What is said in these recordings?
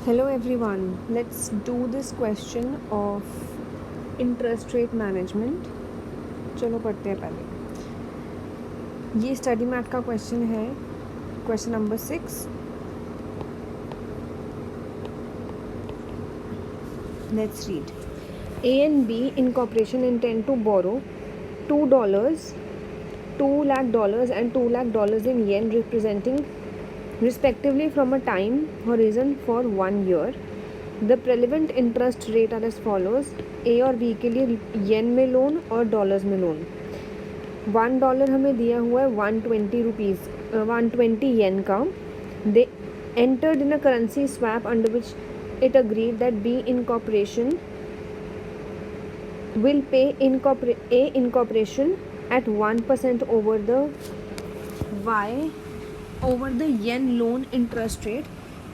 Hello everyone, let's do this question of interest rate management. चलो पढ़ते हैं पहले। ये स्टडी मैथ का क्वेश्चन है, question number 6। Let's read. A and B incorporation intend to borrow $2, $2 lakh and $2 lakh in yen, representing respectively from a time horizon for 1 year. The relevant interest rate are as follows. A और B के लिए येन में loan और dollars में loan. $1 हमें दिया हुआ है 120 येन का। They entered in a currency swap under which it agreed that B incorporation will pay A incorporation at 1% over the yen loan interest rate,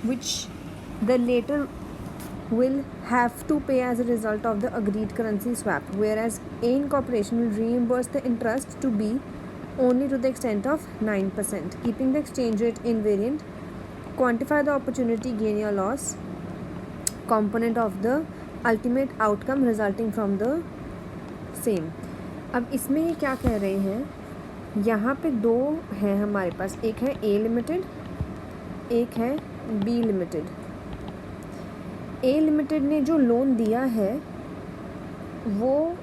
which the later will have to pay as a result of the agreed currency swap, whereas A incorporation will reimburse the interest to B only to the extent of 9%. Keeping the exchange rate invariant, quantify the opportunity gain or loss component of the ultimate outcome resulting from the same. अब इसमें ये क्या कह रहे हैं, यहाँ पे दो हैं हमारे पास, एक है A लिमिटेड, एक है B लिमिटेड। A लिमिटेड ने जो लोन दिया है वो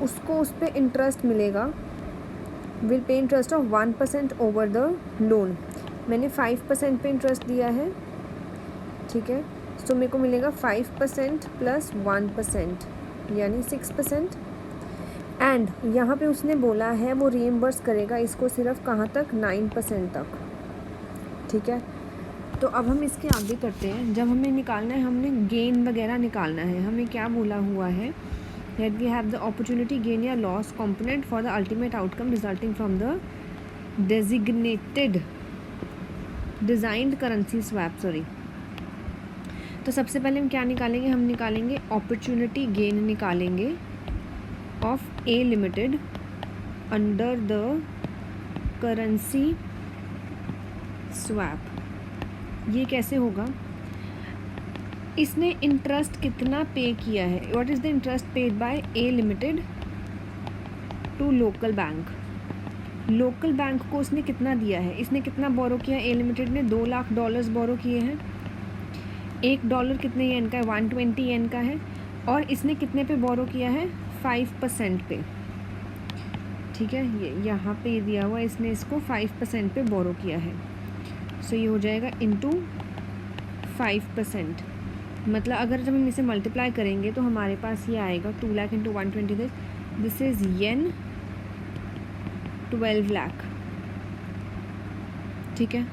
उसको उस पर इंटरेस्ट मिलेगा, will pay interest of 1% over the loan. मैंने 5% पे इंटरेस्ट दिया है, ठीक है, तो मेरे को मिलेगा 5% प्लस 1% यानी 6%। एंड यहाँ पे उसने बोला है वो रीइम्बर्स करेगा इसको सिर्फ कहाँ तक, 9% तक, ठीक है। तो अब हम इसके आगे करते हैं। जब हमें निकालना है, हमने गेन वगैरह निकालना है, हमें क्या बोला हुआ है, that we have the opportunity gain or loss component for the ultimate outcome resulting from the designed currency swap. तो सबसे पहले हम क्या निकालेंगे, हम निकालेंगे अपॉर्चुनिटी गेन निकालेंगे of A limited under the currency swap. ये कैसे होगा, इसने इंटरेस्ट कितना पे किया है, what is the interest paid by A limited to local bank. Local bank को उसने कितना दिया है, इसने कितना बोरो किया, ए लिमिटेड ने $2 लाख बोरो किए हैं। $1 कितने येन का है, 120 येन का है, और इसने कितने पे बोरो किया है, 5% पे, ठीक है। ये यहाँ पे दिया हुआ, इसने इसको 5% पे बोरो किया है। सो ये हो जाएगा इंटू 5%। मतलब अगर जब हम इसे मल्टीप्लाई करेंगे तो हमारे पास ये आएगा 2 लाख इंटू 120, दिस इज़ येन 12 लाख, ठीक है।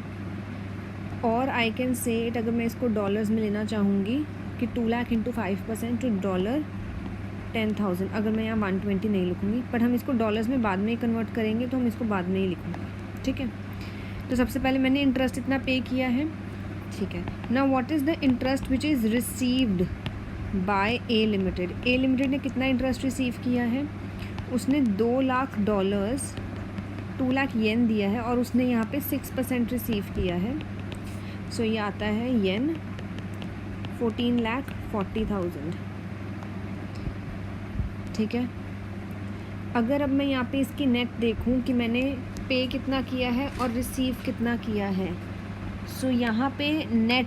और आई कैन से इट, अगर मैं इसको डॉलर्स में लेना चाहूँगी कि 2 लाख इंटू 5% टू $10,000। अगर मैं यहाँ 120 नहीं लिखूँगी, पर हम इसको डॉलर्स में बाद में ही कन्वर्ट करेंगे, तो हम इसको बाद में ही लिखूँगे, ठीक है। तो सबसे पहले मैंने इंटरेस्ट इतना पे किया है, ठीक है। Now what is the interest which is received by A limited. A limited ने कितना इंटरेस्ट रिसीव किया है, उसने $2 लाख 2 लाख येन दिया है, और उसने यहाँ पे 6% रिसीव किया है। सो ये आता है येन 14,40,000, ठीक है। अगर अब मैं यहाँ पे इसकी नेट देखूँ कि मैंने पे कितना किया है और रिसीव कितना किया है, सो यहाँ पे नेट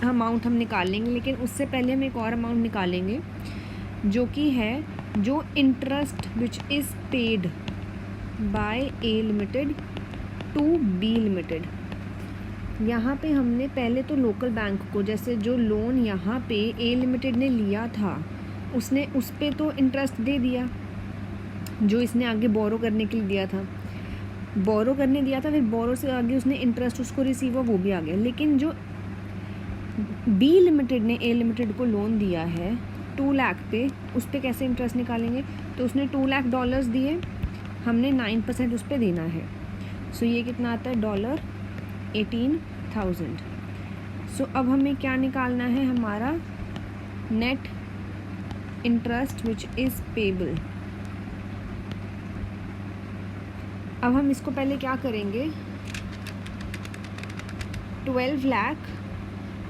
अमाउंट हम निकाल लेंगे, लेकिन उससे पहले हम एक और अमाउंट निकालेंगे जो कि है जो interest which is paid by A limited to B limited. यहाँ पे हमने पहले तो लोकल बैंक को, जैसे जो लोन यहाँ पे ए लिमिटेड ने लिया था, उसने उस पर तो इंटरेस्ट दे दिया जो इसने आगे बोरो करने के लिए दिया था, फिर बोरो से आगे उसने इंटरेस्ट उसको रिसीव हुआ, वो भी आ गया। लेकिन जो बी लिमिटेड ने ए लिमिटेड को लोन दिया है 2 लाख पे, उस पर कैसे इंटरेस्ट निकालेंगे, तो उसने $2 लाख दिए, हमने 9% उस पर देना है। सो ये कितना आता है, $18,000। सो अब हमें क्या निकालना है, हमारा net interest which is payable. अब हम इसको पहले क्या करेंगे, 12 लाख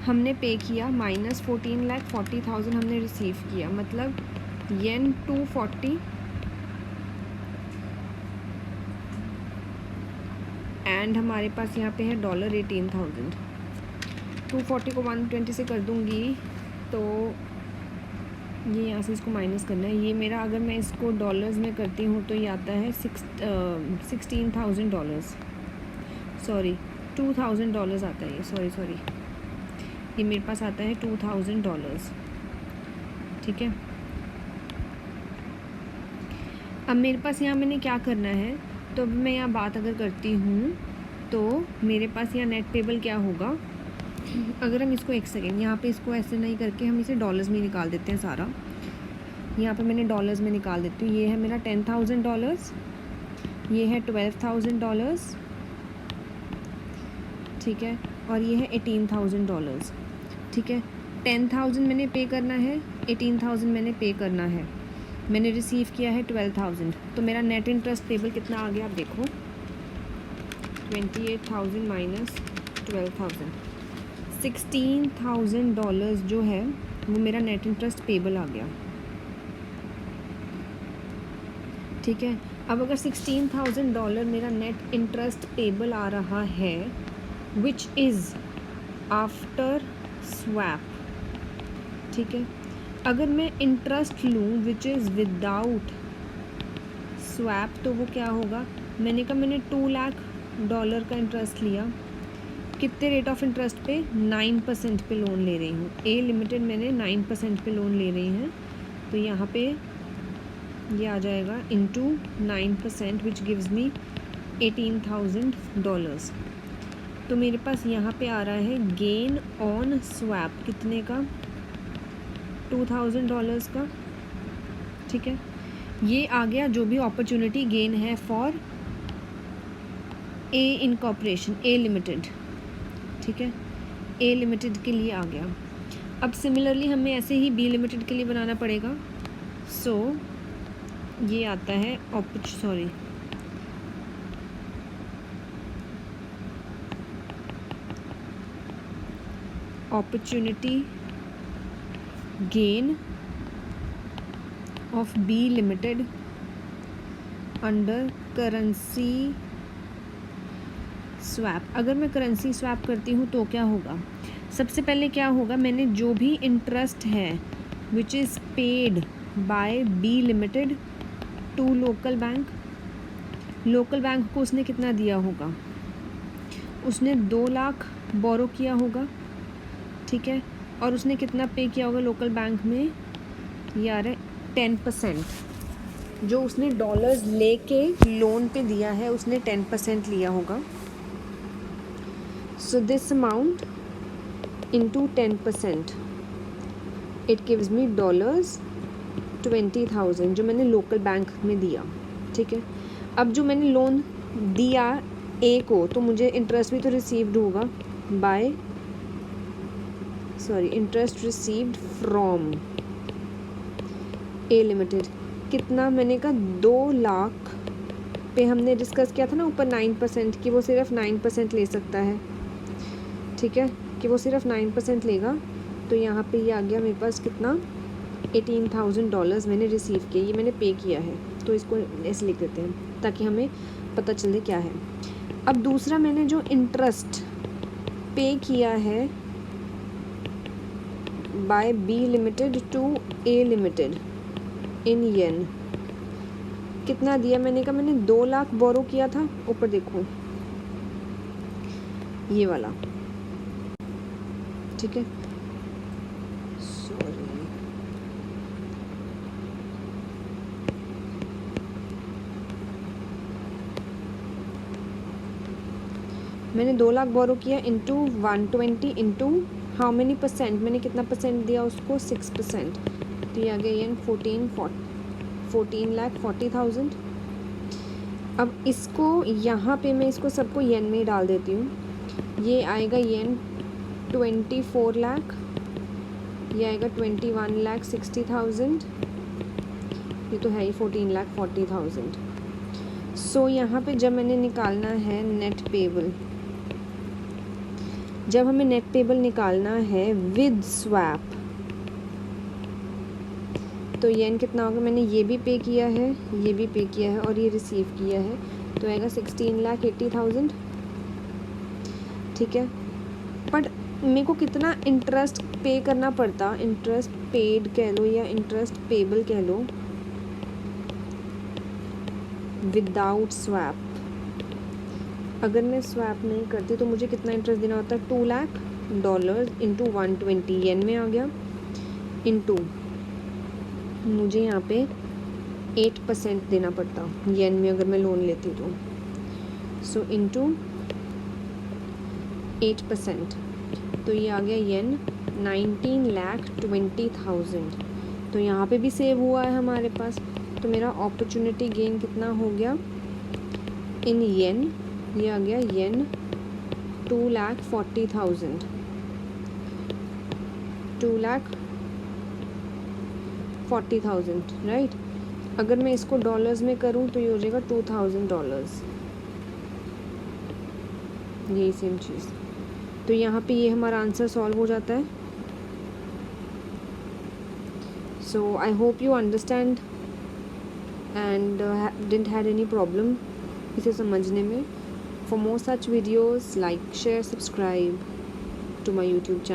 हमने पे किया माइनस 14,40,000 हमने रिसीव किया, मतलब येन 240 एंड हमारे पास यहाँ पे है डॉलर 18,000। 240 को 120 से कर दूँगी तो ये यहाँ से इसको माइनस करना है। ये मेरा अगर मैं इसको डॉलर्स में करती हूँ तो ये आता है $16,000, सॉरी $2,000 आता है ये, सॉरी ये मेरे पास आता है $2,000, ठीक है। अब मेरे पास यहाँ मैंने क्या करना है, तो अब मैं यहाँ बात अगर करती हूँ तो मेरे पास यहाँ नेट पेबल क्या होगा, अगर हम इसको एक सेकेंड यहाँ पे इसको ऐसे नहीं करके हम इसे डॉलर्स में निकाल देते हैं सारा। यहाँ पे मैंने डॉलर्स में निकाल देती हूँ। ये है मेरा $10,000, ये है $12,000, ठीक है, और ये है $18,000, ठीक है। 10,000 मैंने पे करना है, 18,000 मैंने पे करना है, मैंने रिसीव किया है 12,000, तो मेरा नेट इंटरेस्ट पेबल कितना आ गया आप देखो, 28,000 माइनस 12,000, $16,000 जो है वो मेरा नेट इंटरेस्ट पेबल आ गया, ठीक है। अब अगर $16,000 मेरा नेट इंटरेस्ट पेबल आ रहा है विच इज़ आफ्टर स्वैप, ठीक है। अगर मैं इंटरेस्ट लूँ विच इज़ विदाउट स्वैप तो वो क्या होगा, मैंने कहा मैंने $2 लाख का इंटरेस्ट लिया, कितने रेट ऑफ इंटरेस्ट पे, 9% पे लोन ले रही हूँ। ए लिमिटेड मैंने 9% पे लोन ले रही हैं, तो यहाँ पे ये आ जाएगा इंटू 9% विच गिव्स मी $18,000। तो मेरे पास यहाँ पे आ रहा है गेन ऑन स्वैप कितने का, $2,000 का, ठीक है। ये आ गया जो भी अपॉर्चुनिटी गेन है for a incorporation, A limited, ठीक है, ए लिमिटेड के लिए आ गया। अब सिमिलरली हमें ऐसे ही बी लिमिटेड के लिए बनाना पड़ेगा। सो ये आता है opportunity gain of B limited under currency swap. अगर मैं करेंसी स्वैप करती हूँ तो क्या होगा, सबसे पहले क्या होगा, मैंने जो भी इंटरेस्ट है which is paid by B limited to local bank को उसने कितना दिया होगा, उसने 2 लाख बोरो किया होगा, ठीक है, और उसने कितना पे किया होगा लोकल बैंक में, यार है 10%, जो उसने डॉलर्स लेके लोन पे दिया है उसने 10% लिया होगा। So this amount into 10%, it gives me $20,000 जो मैंने लोकल बैंक में दिया, ठीक है। अब जो मैंने लोन दिया ए को, तो मुझे इंटरेस्ट भी तो रिसीव्ड होगा interest received from A limited. कितना, मैंने कहा 2 लाख पे हमने डिस्कस किया था ना ऊपर 9% कि वो सिर्फ 9% ले सकता है, ठीक है, कि वो सिर्फ 9% लेगा। तो यहाँ पे ये आ गया मेरे पास कितना, $18,000 मैंने रिसीव किया, ये मैंने पे किया है, तो इसको ऐसे लिख देते हैं ताकि हमें पता चले क्या है। अब दूसरा मैंने जो इंटरेस्ट पे किया है by B limited to A limited in yen, कितना दिया, मैंने कहा मैंने 2 लाख बोरो किया था, ऊपर देखो ये वाला, ठीक है, सॉरी मैंने 2 लाख बोरो किया into 120 into how many percent, मैंने कितना परसेंट दिया उसको, 6%, तो ये आ गया येन 14,40,000। अब इसको यहाँ पे मैं इसको सबको येन में ही डाल देती हूँ, ये आएगा येन 24 लाख, ये आएगा 21,60,000, ये तो है ही 14,40,000। सो यहाँ पे जब मैंने निकालना है नेट पेबल, जब हमें नेट पेबल निकालना है विद स्वैप, तो येन कितना होगा, मैंने ये भी पे किया है, ये भी पे किया है और ये रिसीव किया है, तो आएगा 16,80,000, ठीक है। बट मेरे को कितना इंटरेस्ट पे करना पड़ता, इंटरेस्ट पेड कह लो या इंटरेस्ट पेबल कह लो, विदाउट स्वैप। अगर मैं स्वैप नहीं करती तो मुझे कितना इंटरेस्ट देना होता है, $2 लाख इंटू 120 येन में आ गया, इंटू मुझे यहाँ पे 8% देना पड़ता येन में अगर मैं लोन लेती तो, सो इंटू 8%, तो ये आ गया येन 19,20,000। तो यहाँ पे भी सेव हुआ है हमारे पास। तो मेरा अपॉर्चुनिटी गेन कितना हो गया इन येन, ये आ गया येन 2,40,000, 2,40,000, राइट। अगर मैं इसको डॉलर्स में करूँ तो ये हो जाएगा $2,000, यही सेम चीज़। तो यहाँ पे ये हमारा आंसर सॉल्व हो जाता है। So I hope you understand and didn't had any problem इसे समझने में। For more such videos like share subscribe to my YouTube channel.